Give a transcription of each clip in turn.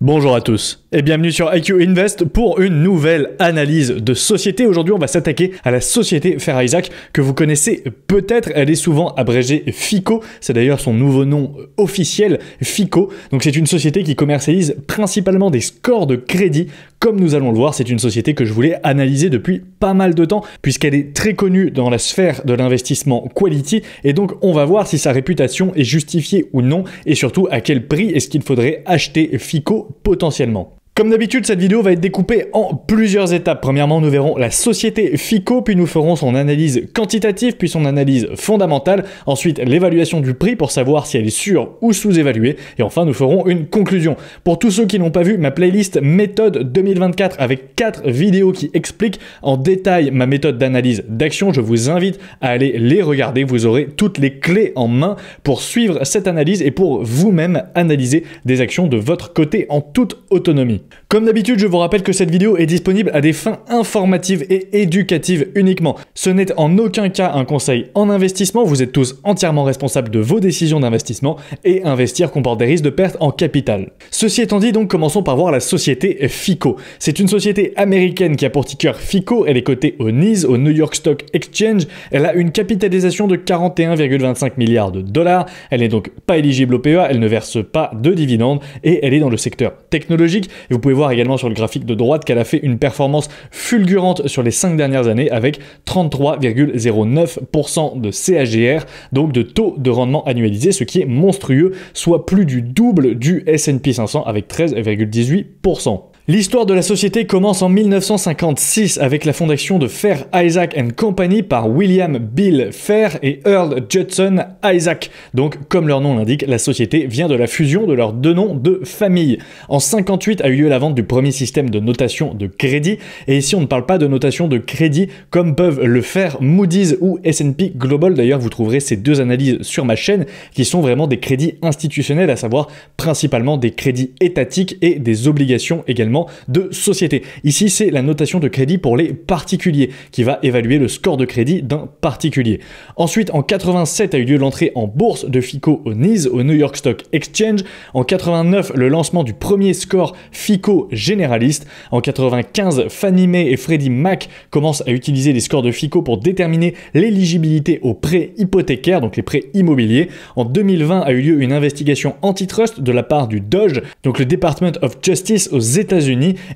Bonjour à tous et bienvenue sur IQ Invest pour une nouvelle analyse de société. Aujourd'hui, on va s'attaquer à la société Fair Isaac que vous connaissez peut-être. Elle est souvent abrégée FICO. C'est d'ailleurs son nouveau nom officiel, FICO. Donc c'est une société qui commercialise principalement des scores de crédit. Comme nous allons le voir, c'est une société que je voulais analyser depuis pas mal de temps puisqu'elle est très connue dans la sphère de l'investissement quality et donc on va voir si sa réputation est justifiée ou non et surtout à quel prix est-ce qu'il faudrait acheter FICO potentiellement. Comme d'habitude, cette vidéo va être découpée en plusieurs étapes. Premièrement, nous verrons la société FICO, puis nous ferons son analyse quantitative, puis son analyse fondamentale. Ensuite, l'évaluation du prix pour savoir si elle est sur ou sous-évaluée. Et enfin, nous ferons une conclusion. Pour tous ceux qui n'ont pas vu ma playlist méthode 2024 avec 4 vidéos qui expliquent en détail ma méthode d'analyse d'action, je vous invite à aller les regarder. Vous aurez toutes les clés en main pour suivre cette analyse et pour vous-même analyser des actions de votre côté en toute autonomie. Comme d'habitude, je vous rappelle que cette vidéo est disponible à des fins informatives et éducatives uniquement. Ce n'est en aucun cas un conseil en investissement, vous êtes tous entièrement responsables de vos décisions d'investissement et investir comporte des risques de perte en capital. Ceci étant dit, donc commençons par voir la société FICO. C'est une société américaine qui a pour ticker FICO, elle est cotée au NYSE, au New York Stock Exchange, elle a une capitalisation de 41,25 milliards de dollars, elle n'est donc pas éligible au PEA, elle ne verse pas de dividendes et elle est dans le secteur technologique. Vous pouvez voir également sur le graphique de droite qu'elle a fait une performance fulgurante sur les 5 dernières années avec 33,09% de CAGR, donc de taux de rendement annualisé, ce qui est monstrueux, soit plus du double du S&P 500 avec 13,18%. L'histoire de la société commence en 1956 avec la fondation de Fair Isaac & Company par William Bill Fair et Earl Judson Isaac. Donc, comme leur nom l'indique, la société vient de la fusion de leurs deux noms de famille. En 58 a eu lieu la vente du premier système de notation de crédit. Et ici, on ne parle pas de notation de crédit comme peuvent le faire Moody's ou S&P Global. D'ailleurs, vous trouverez ces deux analyses sur ma chaîne qui sont vraiment des crédits institutionnels, à savoir principalement des crédits étatiques et des obligations également de société. Ici, c'est la notation de crédit pour les particuliers qui va évaluer le score de crédit d'un particulier. Ensuite, en 87 a eu lieu l'entrée en bourse de FICO au NYSE, au New York Stock Exchange. En 89, le lancement du premier score FICO généraliste. En 95, Fannie Mae et Freddie Mac commencent à utiliser les scores de FICO pour déterminer l'éligibilité aux prêts hypothécaires, donc les prêts immobiliers. En 2020 a eu lieu une investigation antitrust de la part du DOJ, donc le Department of Justice aux États-Unis,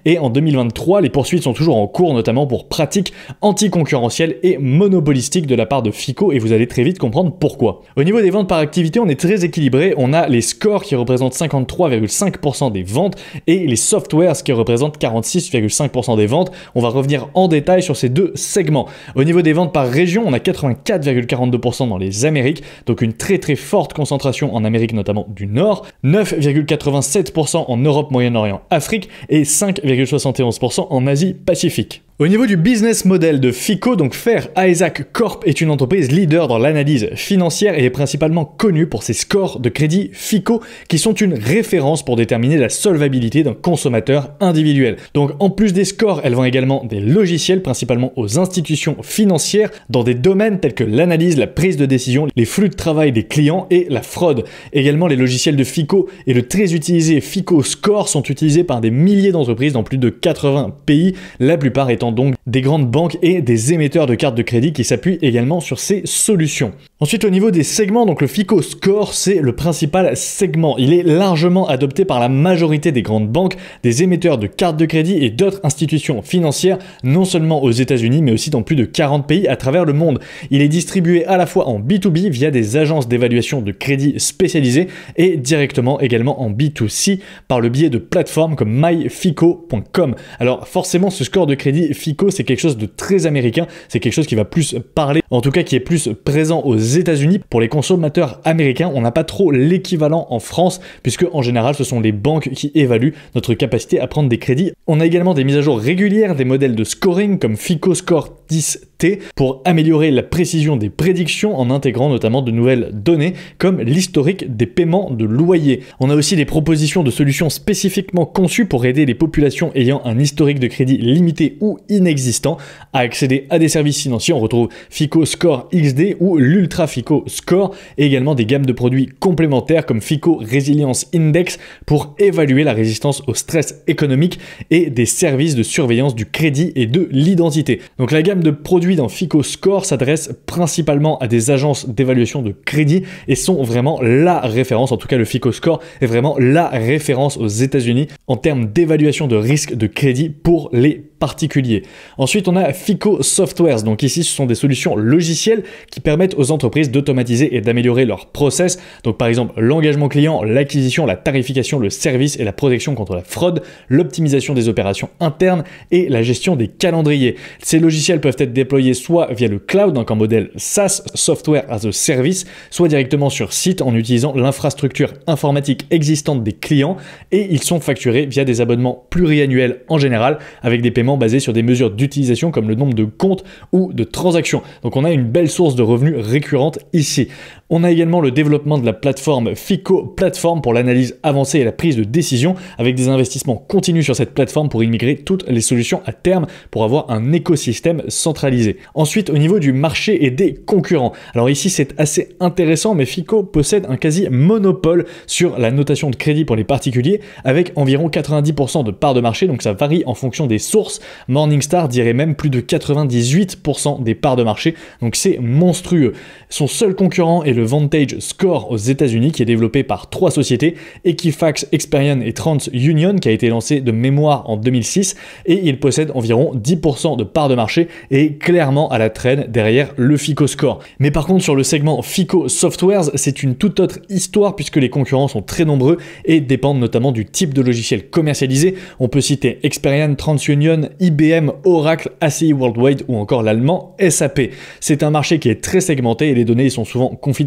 et en 2023, les poursuites sont toujours en cours, notamment pour pratiques anticoncurrentielles et monopolistiques de la part de FICO, et vous allez très vite comprendre pourquoi. Au niveau des ventes par activité, on est très équilibré. On a les scores qui représentent 53,5% des ventes et les softwares qui représentent 46,5% des ventes. On va revenir en détail sur ces deux segments. Au niveau des ventes par région, on a 84,42% dans les Amériques, donc une très forte concentration en Amérique, notamment du Nord, 9,87% en Europe, Moyen-Orient, Afrique et 5,71% en Asie-Pacifique. Au niveau du business model de FICO, donc Fair Isaac Corp est une entreprise leader dans l'analyse financière et est principalement connue pour ses scores de crédit FICO qui sont une référence pour déterminer la solvabilité d'un consommateur individuel. Donc en plus des scores, elles vendent également des logiciels principalement aux institutions financières dans des domaines tels que l'analyse, la prise de décision, les flux de travail des clients et la fraude. Également, les logiciels de FICO et le très utilisé FICO Score sont utilisés par des milliers d'entreprises dans plus de 80 pays, la plupart étant donc des grandes banques et des émetteurs de cartes de crédit qui s'appuient également sur ces solutions. Ensuite, au niveau des segments, donc le FICO Score, c'est le principal segment. Il est largement adopté par la majorité des grandes banques, des émetteurs de cartes de crédit et d'autres institutions financières, non seulement aux États-Unis, mais aussi dans plus de 40 pays à travers le monde. Il est distribué à la fois en B2B via des agences d'évaluation de crédit spécialisées et directement également en B2C par le biais de plateformes comme myfico.com. Alors forcément, ce score de crédit FICO, c'est quelque chose de très américain, c'est quelque chose qui va plus parler, en tout cas qui est plus présent aux États-Unis. Pour les consommateurs américains, on n'a pas trop l'équivalent en France, puisque en général, ce sont les banques qui évaluent notre capacité à prendre des crédits. On a également des mises à jour régulières des modèles de scoring comme FICO Score 10T pour améliorer la précision des prédictions en intégrant notamment de nouvelles données comme l'historique des paiements de loyer. On a aussi des propositions de solutions spécifiquement conçues pour aider les populations ayant un historique de crédit limité ou inexistant à accéder à des services financiers. On retrouve FICO Score XD ou l'Ultra Ultra Fico Score et également des gammes de produits complémentaires comme Fico Resilience Index pour évaluer la résistance au stress économique et des services de surveillance du crédit et de l'identité. Donc la gamme de produits dans Fico Score s'adresse principalement à des agences d'évaluation de crédit et sont vraiment la référence, en tout cas le Fico Score est vraiment la référence aux États-Unis en termes d'évaluation de risque de crédit pour les particuliers. Ensuite, on a Fico Softwares. Donc ici, ce sont des solutions logicielles qui permettent aux entreprises d'automatiser et d'améliorer leurs process. Donc par exemple, l'engagement client, l'acquisition, la tarification, le service et la protection contre la fraude, l'optimisation des opérations internes et la gestion des calendriers. Ces logiciels peuvent être déployés soit via le cloud, donc en modèle SaaS, Software as a Service, soit directement sur site en utilisant l'infrastructure informatique existante des clients, et ils sont facturés via des abonnements pluriannuels en général avec des paiements basés sur des mesures d'utilisation comme le nombre de comptes ou de transactions. Donc on a une belle source de revenus récurrente ici. On a également le développement de la plateforme Fico Platform pour l'analyse avancée et la prise de décision avec des investissements continus sur cette plateforme pour immigrer toutes les solutions à terme pour avoir un écosystème centralisé. Ensuite, au niveau du marché et des concurrents. Alors ici, c'est assez intéressant, mais Fico possède un quasi monopole sur la notation de crédit pour les particuliers avec environ 90% de parts de marché, donc ça varie en fonction des sources. Morningstar dirait même plus de 98% des parts de marché, donc c'est monstrueux. Son seul concurrent est le Vantage Score aux États-Unis qui est développé par 3 sociétés, Equifax, Experian et TransUnion, qui a été lancé de mémoire en 2006, et il possède environ 10% de parts de marché et est clairement à la traîne derrière le Fico Score. Mais par contre, sur le segment Fico Softwares, c'est une toute autre histoire puisque les concurrents sont très nombreux et dépendent notamment du type de logiciel commercialisé. On peut citer Experian, TransUnion, IBM, Oracle, ACI Worldwide ou encore l'allemand SAP. C'est un marché qui est très segmenté et les données sont souvent confidentielles,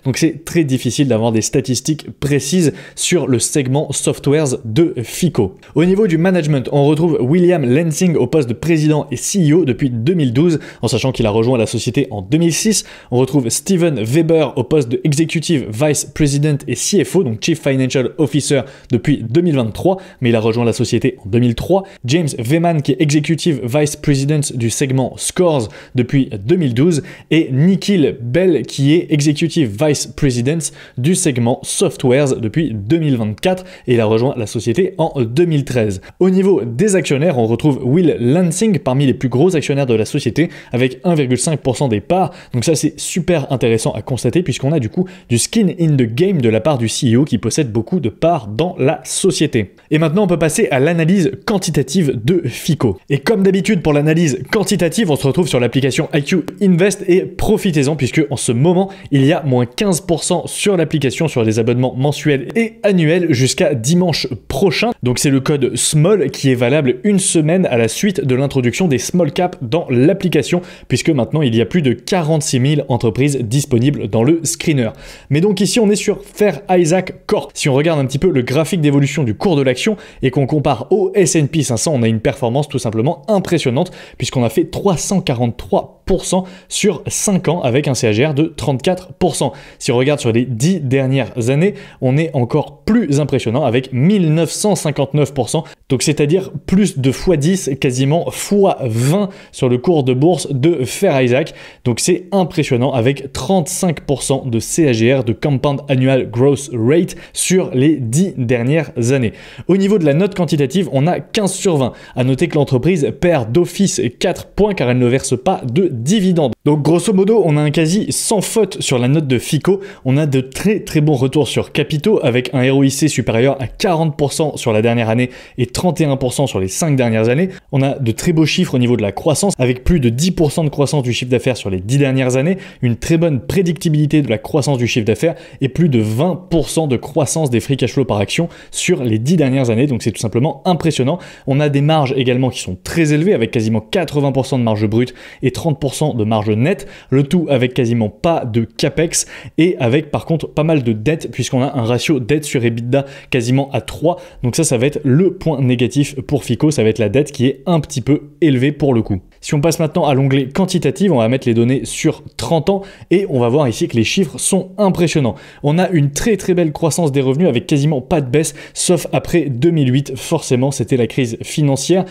donc c'est très difficile d'avoir des statistiques précises sur le segment Softwares de Fico. Au niveau du management, on retrouve William Lansing au poste de président et CEO depuis 2012, en sachant qu'il a rejoint la société en 2006. On retrouve Steven Weber au poste de Executive Vice President et CFO, donc Chief Financial Officer depuis 2023, mais il a rejoint la société en 2003. James Veman qui est Executive Vice President du segment Scores depuis 2012 et Nikhil Bell qui est Executive Vice President du segment Softwares depuis 2024 et il a rejoint la société en 2013. Au niveau des actionnaires, on retrouve Will Lansing parmi les plus gros actionnaires de la société avec 1,5% des parts, donc ça c'est super intéressant à constater puisqu'on a du coup du skin in the game de la part du CEO qui possède beaucoup de parts dans la société. Et maintenant on peut passer à l'analyse quantitative de Fico. Et comme d'habitude pour l'analyse quantitative, on se retrouve sur l'application IQ Invest et profitez-en puisque en ce moment il y a moins 15% sur l'application sur les abonnements mensuels et annuels jusqu'à dimanche prochain. Donc c'est le code SMALL qui est valable une semaine à la suite de l'introduction des small caps dans l'application puisque maintenant il y a plus de 46 000 entreprises disponibles dans le screener. Mais donc ici on est sur Fair Isaac Corp. Si on regarde un petit peu le graphique d'évolution du cours de l'action et qu'on compare au S&P 500, on a une performance tout simplement impressionnante puisqu'on a fait 343% sur 5 ans avec un CAGR de 34%. Si on regarde sur les 10 dernières années, on est encore plus impressionnant avec 1959%, donc c'est-à-dire plus de x10, quasiment x20 sur le cours de bourse de Fair Isaac. Donc c'est impressionnant avec 35% de CAGR, de Compound Annual Growth Rate sur les 10 dernières années. Au niveau de la note quantitative, on a 15 sur 20. À noter que l'entreprise perd d'office 4 points car elle ne verse pas de dividendes. Donc grosso modo, on a un quasi sans faute sur la note de Fico. On a de très très bons retours sur capitaux avec un ROIC supérieur à 40% sur la dernière année et 31% sur les 5 dernières années. On a de très beaux chiffres au niveau de la croissance avec plus de 10% de croissance du chiffre d'affaires sur les 10 dernières années, une très bonne prédictibilité de la croissance du chiffre d'affaires et plus de 20% de croissance des free cash flow par action sur les 10 dernières années. Donc c'est tout simplement impressionnant. On a des marges également qui sont très élevées avec quasiment 80% de marge brute et 30% de marge nette, le tout avec quasiment pas de capex et avec par contre pas mal de dettes puisqu'on a un ratio dette sur EBITDA quasiment à 3. Donc ça va être le point négatif pour Fico, ça va être la dette qui est un petit peu élevée pour le coup. Si on passe maintenant à l'onglet quantitative, on va mettre les données sur 30 ans et on va voir ici que les chiffres sont impressionnants. On a une très belle croissance des revenus avec quasiment pas de baisse, sauf après 2008. Forcément, c'était la crise financière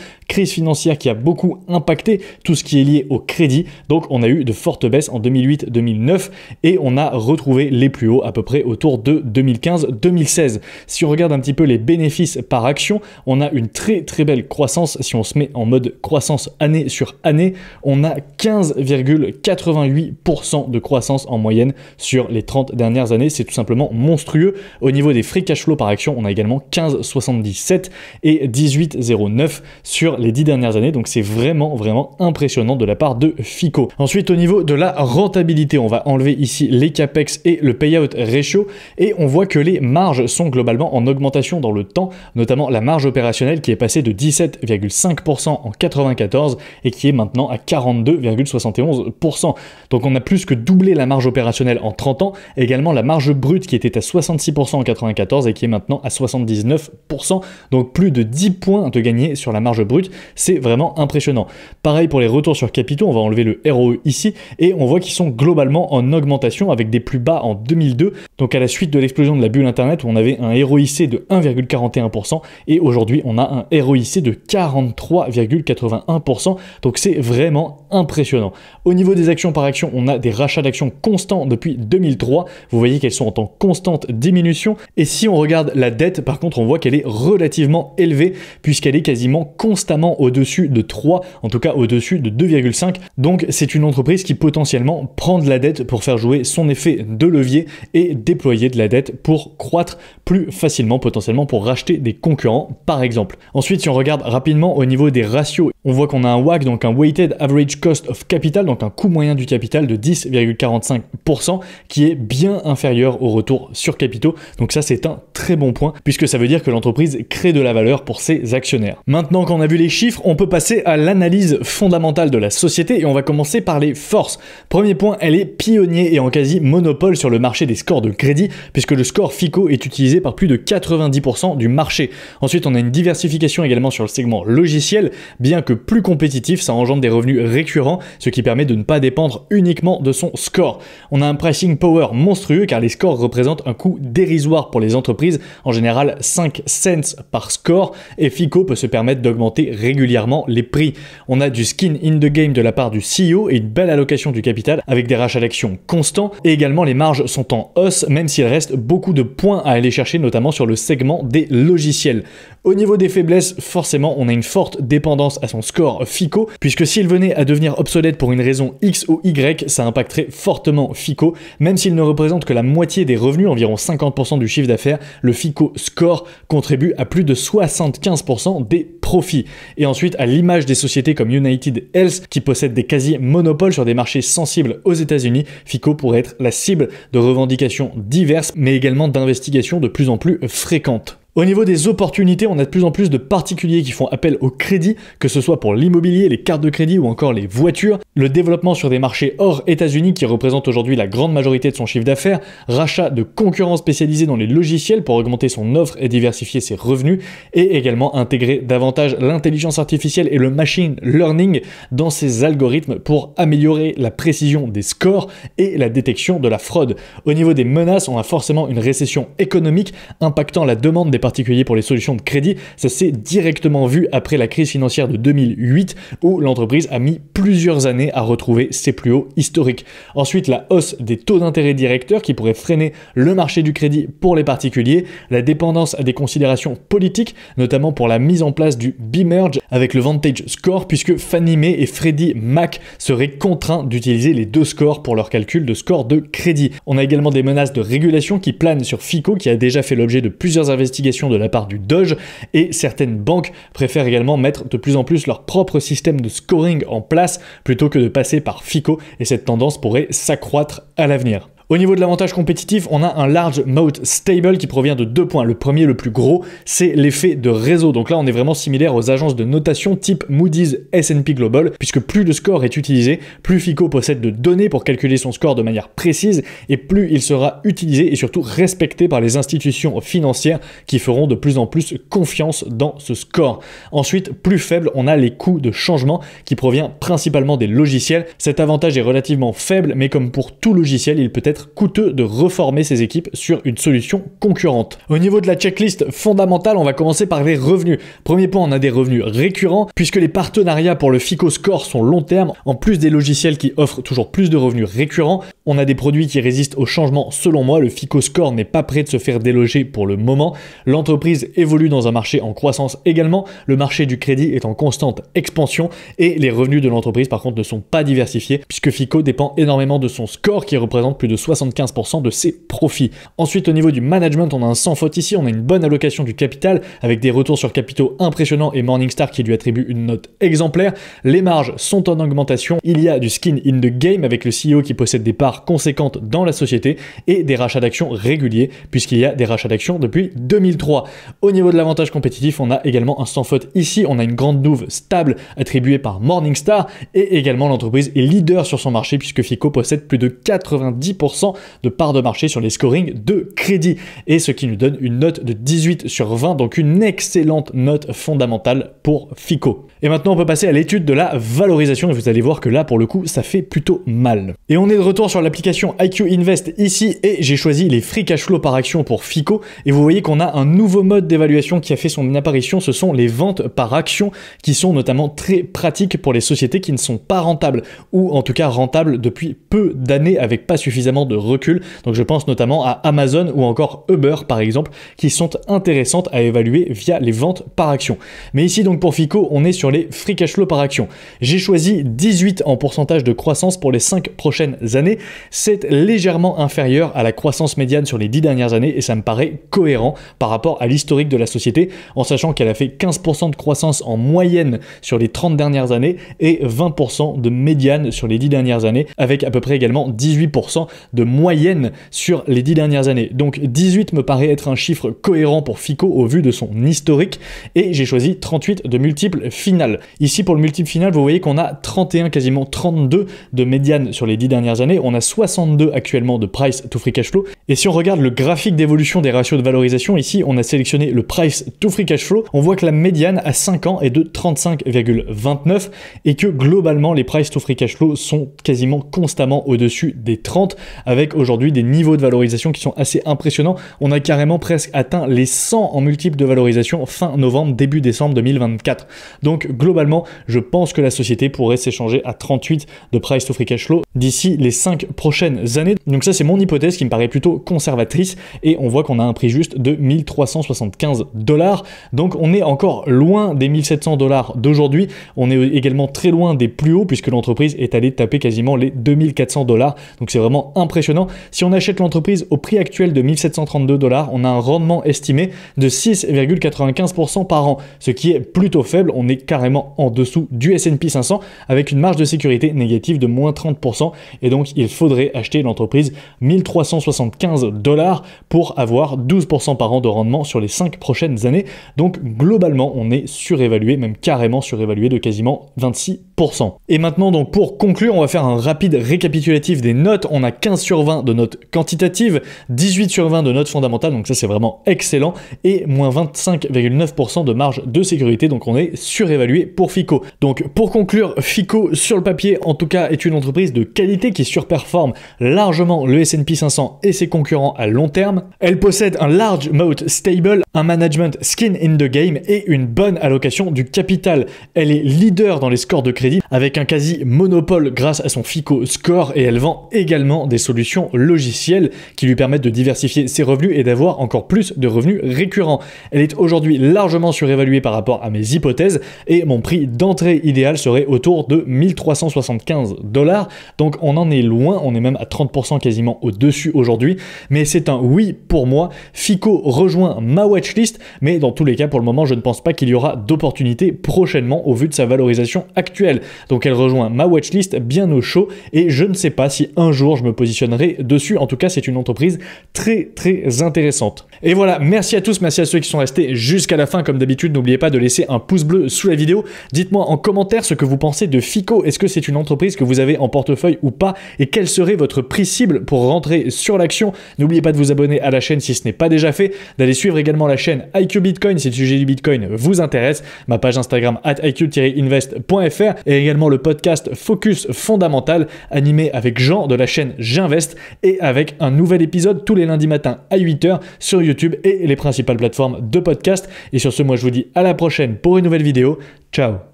qui a beaucoup impacté tout ce qui est lié au crédit. Donc on a eu de fortes baisses en 2008-2009 et on a retrouvé les plus hauts à peu près autour de 2015-2016. Si on regarde un petit peu les bénéfices par action, on a une très belle croissance. Si on se met en mode croissance année sur année, on a 15,88% de croissance en moyenne sur les 30 dernières années. C'est tout simplement monstrueux. Au niveau des free cash flow par action, on a également 15,77 et 18,09 sur les 10 dernières années. Donc c'est vraiment impressionnant de la part de FICO. Ensuite, au niveau de la rentabilité, on va enlever ici les capex et le payout ratio et on voit que les marges sont globalement en augmentation dans le temps, notamment la marge opérationnelle qui est passée de 17,5% en 94 et qui est maintenant à 42,71%. Donc on a plus que doublé la marge opérationnelle en 30 ans, également la marge brute qui était à 66% en 94 et qui est maintenant à 79%, donc plus de 10 points de gagné sur la marge brute, c'est vraiment impressionnant. Pareil pour les retours sur capitaux, on va enlever le ROE ici et on voit qu'ils sont globalement en augmentation avec des plus bas en 2002, donc à la suite de l'explosion de la bulle internet où on avait un ROIC de 1,41% et aujourd'hui on a un ROIC de 43,81%, donc c'est vraiment impressionnant. Au niveau des actions par action, on a des rachats d'actions constants depuis 2003, vous voyez qu'elles sont en constante diminution et si on regarde la dette, par contre on voit qu'elle est relativement élevée puisqu'elle est quasiment constamment au-dessus de 3, en tout cas au-dessus de 2,5, donc c'est une entreprise qui potentiellement prend de la dette pour faire jouer son effet de levier et déployer de la dette pour croître plus facilement, potentiellement pour racheter des concurrents par exemple. Ensuite, si on regarde rapidement au niveau des ratios, on voit qu'on a un WACC, donc un Weighted Average Cost of Capital, donc un coût moyen du capital de 10,45% qui est bien inférieur au retour sur capitaux, donc ça c'est un très bon point puisque ça veut dire que l'entreprise crée de la valeur pour ses actionnaires. Maintenant qu'on a vu les chiffres, on peut passer à l'analyse fondamentale de la société et on va commencer par les forces. Premier point, elle est pionnier et en quasi monopole sur le marché des scores de crédit puisque le score FICO est utilisé par plus de 90% du marché. Ensuite, on a une diversification également sur le segment logiciel, bien que plus compétitif, ça engendre des revenus récurrents, ce qui permet de ne pas dépendre uniquement de son score. On a un pricing power monstrueux car les scores représentent un coût dérisoire pour les entreprises, en général 5 cents par score, et FICO peut se permettre d'augmenter régulièrement les prix. On a du skin in the game de la part du CEO et une belle allocation du capital avec des rachats d'actions constants, et également les marges sont en hausse, même s'il reste beaucoup de points à aller chercher, notamment sur le segment des logiciels. Au niveau des faiblesses, forcément, on a une forte dépendance à son score FICO, puisque s'il venait à devenir obsolète pour une raison X ou Y, ça impacterait fortement FICO, même s'il ne représente que la moitié des revenus, environ 50% du chiffre d'affaires, le FICO Score contribue à plus de 75% des profits. Et ensuite, à l'image des sociétés comme United Health, qui possèdent des quasi-monopoles sur des marchés sensibles aux États-Unis, FICO pourrait être la cible de revendications diverses, mais également d'investigations de plus en plus fréquentes. Au niveau des opportunités, on a de plus en plus de particuliers qui font appel au crédit, que ce soit pour l'immobilier, les cartes de crédit ou encore les voitures. Le développement sur des marchés hors États-Unis qui représentent aujourd'hui la grande majorité de son chiffre d'affaires, rachat de concurrents spécialisés dans les logiciels pour augmenter son offre et diversifier ses revenus, et également intégrer davantage l'intelligence artificielle et le machine learning dans ses algorithmes pour améliorer la précision des scores et la détection de la fraude. Au niveau des menaces, on a forcément une récession économique impactant la demande des particulier pour les solutions de crédit. Ça s'est directement vu après la crise financière de 2008 où l'entreprise a mis plusieurs années à retrouver ses plus hauts historiques. Ensuite, la hausse des taux d'intérêt directeurs qui pourrait freiner le marché du crédit pour les particuliers, la dépendance à des considérations politiques, notamment pour la mise en place du B-Merge avec le Vantage Score, puisque Fannie Mae et Freddie Mac seraient contraints d'utiliser les deux scores pour leur calcul de score de crédit. On a également des menaces de régulation qui planent sur FICO, qui a déjà fait l'objet de plusieurs investigations de la part du Doge, et certaines banques préfèrent également mettre de plus en plus leur propre système de scoring en place plutôt que de passer par FICO, et cette tendance pourrait s'accroître à l'avenir. Au niveau de l'avantage compétitif, on a un large moat stable qui provient de 2 points. Le premier, le plus gros, c'est l'effet de réseau. Donc là, on est vraiment similaire aux agences de notation type Moody's, S&P Global, puisque plus le score est utilisé, plus FICO possède de données pour calculer son score de manière précise et plus il sera utilisé et surtout respecté par les institutions financières qui feront de plus en plus confiance dans ce score. Ensuite, plus faible, on a les coûts de changement qui provient principalement des logiciels. Cet avantage est relativement faible, mais comme pour tout logiciel, il peut être coûteux de reformer ses équipes sur une solution concurrente. Au niveau de la checklist fondamentale, on va commencer par les revenus. Premier point, on a des revenus récurrents, puisque les partenariats pour le FICO Score sont long terme. En plus des logiciels qui offrent toujours plus de revenus récurrents, on a des produits qui résistent au changement. Selon moi, le FICO Score n'est pas prêt de se faire déloger pour le moment. L'entreprise évolue dans un marché en croissance également. Le marché du crédit est en constante expansion et les revenus de l'entreprise, par contre, ne sont pas diversifiés, puisque FICO dépend énormément de son score qui représente plus de 75% de ses profits. Ensuite, au niveau du management, on a un sans faute ici, on a une bonne allocation du capital avec des retours sur capitaux impressionnants et Morningstar qui lui attribue une note exemplaire. Les marges sont en augmentation, il y a du skin in the game avec le CEO qui possède des parts conséquentes dans la société et des rachats d'actions réguliers puisqu'il y a des rachats d'actions depuis 2003. Au niveau de l'avantage compétitif, on a également un sans faute ici, on a une grande nouve stable attribuée par Morningstar et également l'entreprise est leader sur son marché puisque FICO possède plus de 90% de part de marché sur les scorings de crédit et ce qui nous donne une note de 18 sur 20, donc une excellente note fondamentale pour FICO. Et maintenant on peut passer à l'étude de la valorisation et vous allez voir que là pour le coup ça fait plutôt mal. Et on est de retour sur l'application IQ Invest ici et j'ai choisi les free cash flow par action pour FICO et vous voyez qu'on a un nouveau mode d'évaluation qui a fait son apparition, ce sont les ventes par action qui sont notamment très pratiques pour les sociétés qui ne sont pas rentables ou en tout cas rentables depuis peu d'années avec pas suffisamment de recul. Donc je pense notamment à Amazon ou encore Uber par exemple qui sont intéressantes à évaluer via les ventes par action. Mais ici donc pour FICO on est sur les free cash flow par action. J'ai choisi 18 en pourcentage de croissance pour les 5 prochaines années. C'est légèrement inférieur à la croissance médiane sur les 10 dernières années et ça me paraît cohérent par rapport à l'historique de la société en sachant qu'elle a fait 15% de croissance en moyenne sur les 30 dernières années et 20% de médiane sur les 10 dernières années avec à peu près également 18% de moyenne sur les 10 dernières années. Donc 18 me paraît être un chiffre cohérent pour FICO au vu de son historique et j'ai choisi 38 de multiple final. Ici pour le multiple final, vous voyez qu'on a 31, quasiment 32 de médiane sur les 10 dernières années. On a 62 actuellement de price to free cash flow. Et si on regarde le graphique d'évolution des ratios de valorisation, ici on a sélectionné le price to free cash flow. On voit que la médiane à 5 ans est de 35,29 et que globalement les price to free cash flow sont quasiment constamment au-dessus des 30 avec aujourd'hui des niveaux de valorisation qui sont assez impressionnants. On a carrément presque atteint les 100 en multiple de valorisation fin novembre, début décembre 2024. Donc globalement, je pense que la société pourrait s'échanger à 38 de price to free cash flow d'ici les 5 prochaines années. Donc ça c'est mon hypothèse qui me paraît plutôt conservatrice et on voit qu'on a un prix juste de 1375 $. Donc on est encore loin des 1700 $ d'aujourd'hui. On est également très loin des plus hauts puisque l'entreprise est allée taper quasiment les 2400 $. Donc c'est vraiment impressionnant. Si on achète l'entreprise au prix actuel de 1732 $, on a un rendement estimé de 6,95% par an, ce qui est plutôt faible. On est carrément en dessous du S&P 500 avec une marge de sécurité négative de moins 30% et donc il faudrait acheter l'entreprise 1375 $ pour avoir 12% par an de rendement sur les 5 prochaines années. Donc globalement on est surévalué, même carrément surévalué de quasiment 26%. Et maintenant donc pour conclure, on va faire un rapide récapitulatif des notes. On a 15 sur 20 de notes quantitatives, 18 sur 20 de notes fondamentales, donc ça c'est vraiment excellent, et moins 25,9% de marge de sécurité, donc on est surévalué pour FICO. Donc pour conclure, FICO sur le papier en tout cas est une entreprise de qualité qui surperforme largement le S&P 500 et ses concurrents à long terme. Elle possède un large moat stable, un management skin in the game et une bonne allocation du capital. Elle est leader dans les scores de crédit avec un quasi monopole grâce à son FICO Score et elle vend également des solutions logicielles qui lui permettent de diversifier ses revenus et d'avoir encore plus de revenus récurrents. Elle est aujourd'hui largement surévaluée par rapport à mes hypothèses et mon prix d'entrée idéal serait autour de 1375 $. Donc on en est loin, on est même à 30% quasiment au-dessus aujourd'hui, mais c'est un oui pour moi. FICO rejoint ma watchlist, mais dans tous les cas pour le moment je ne pense pas qu'il y aura d'opportunités prochainement au vu de sa valorisation actuelle. Donc elle rejoint ma watchlist bien au chaud et je ne sais pas si un jour je me positionne positionnerez dessus. En tout cas, c'est une entreprise très très intéressante. Et voilà, merci à tous, merci à ceux qui sont restés jusqu'à la fin. Comme d'habitude, n'oubliez pas de laisser un pouce bleu sous la vidéo. Dites-moi en commentaire ce que vous pensez de Fico. Est-ce que c'est une entreprise que vous avez en portefeuille ou pas? Et quel serait votre prix cible pour rentrer sur l'action? N'oubliez pas de vous abonner à la chaîne si ce n'est pas déjà fait, d'aller suivre également la chaîne IQ Bitcoin si le sujet du Bitcoin vous intéresse, ma page Instagram @iq-invest.fr et également le podcast Focus Fondamental animé avec Jean de la chaîne J'invest et avec un nouvel épisode tous les lundis matins à 8h sur YouTube et les principales plateformes de podcast. Et sur ce, moi je vous dis à la prochaine pour une nouvelle vidéo. Ciao.